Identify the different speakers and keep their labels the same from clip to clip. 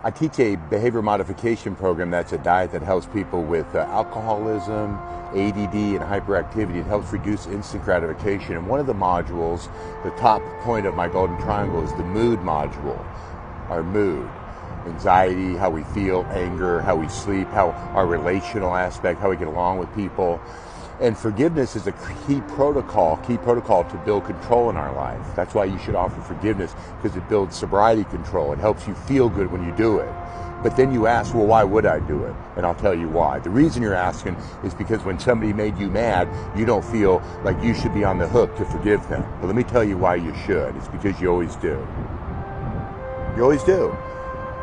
Speaker 1: I teach a behavior modification program that's a diet that helps people with alcoholism, ADD, and hyperactivity. It helps reduce instant gratification. And one of the modules, the top point of my golden triangle, is the mood module. Our mood, anxiety, how we feel, anger, how we sleep, how our relational aspect, how we get along with people. And forgiveness is a key protocol to build control in our life. That's why you should offer forgiveness, because it builds sobriety control. It helps you feel good when you do it. But then you ask, well, why would I do it? And I'll tell you why. The reason you're asking is because when somebody made you mad, you don't feel like you should be on the hook to forgive them. But let me tell you why you should. It's because you always do. You always do.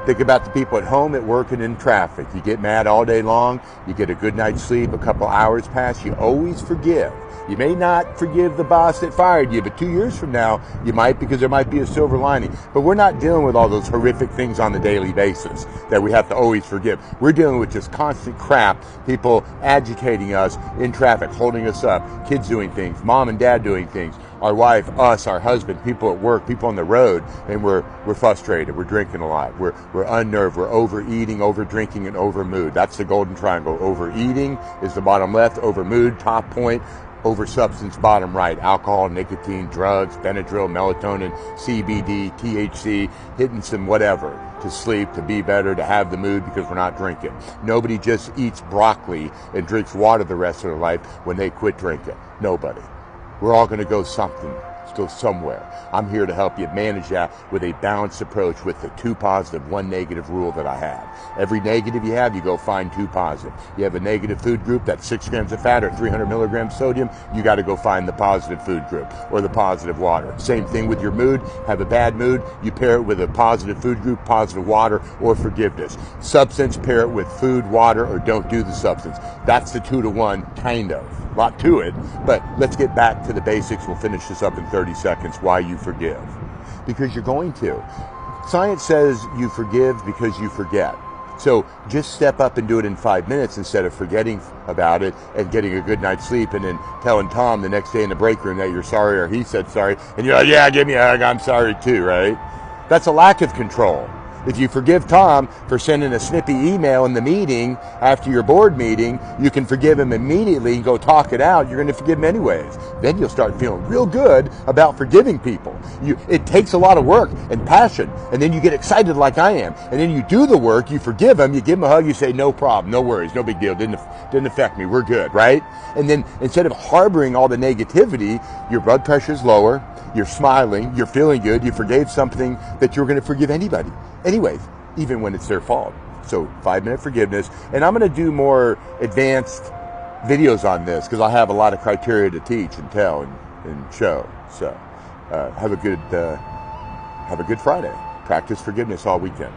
Speaker 1: Think about the people at home, at work, and in traffic. You get mad all day long, you get a good night's sleep, a couple hours pass, you always forgive. You may not forgive the boss that fired you, but 2 years from now, you might, because there might be a silver lining. But we're not dealing with all those horrific things on a daily basis that we have to always forgive. We're dealing with just constant crap, people agitating us in traffic, holding us up, kids doing things, mom and dad doing things, our wife, us, our husband, people at work, people on the road, and we're frustrated, we're drinking a lot, we're unnerved, we're overeating, over drinking, and over mood. That's the golden triangle. Overeating is the bottom left, over mood, top point, over substance, bottom right. Alcohol, nicotine, drugs, Benadryl, melatonin, CBD, THC, hitting some whatever to sleep, to be better, to have the mood, because we're not drinking. Nobody just eats broccoli and drinks water the rest of their life when they quit drinking. Nobody. We're all going to go somewhere. I'm here to help you manage that with a balanced approach, with the 2 positive, 1 negative rule that I have. Every negative you have, you go find 2 positive. You have a negative food group, that's 6 grams of fat or 300 milligrams sodium, you got to go find the positive food group or the positive water. Same thing with your mood. Have a bad mood, you pair it with a positive food group, positive water, or forgiveness. Substance, pair it with food, water, or don't do the substance. That's the 2 to 1, kind of. A lot to it, but let's get back to the basics. We'll finish this up in 30 seconds. Why you forgive. Because you're going to. Science says you forgive because you forget. So just step up and do it in 5 minutes instead of forgetting about it and getting a good night's sleep and then telling Tom the next day in the break room that you're sorry, or he said sorry, and you're like, yeah, give me a hug, I'm sorry too, right? That's a lack of control. If you forgive Tom for sending a snippy email in the meeting after your board meeting, you can forgive him immediately and go talk it out. You're going to forgive him anyways. Then you'll start feeling real good about forgiving people. It takes a lot of work and passion, and then you get excited like I am. And then you do the work, you forgive him, you give him a hug, you say, no problem, no worries, no big deal, didn't affect me, we're good, right? And then instead of harboring all the negativity, your blood pressure's lower, you're smiling, you're feeling good, you forgave something that you were going to forgive anybody. Anyways, even when it's their fault. So 5-minute forgiveness. And I'm going to do more advanced videos on this, because I have a lot of criteria to teach and tell and show. So have a good Friday. Practice forgiveness all weekend.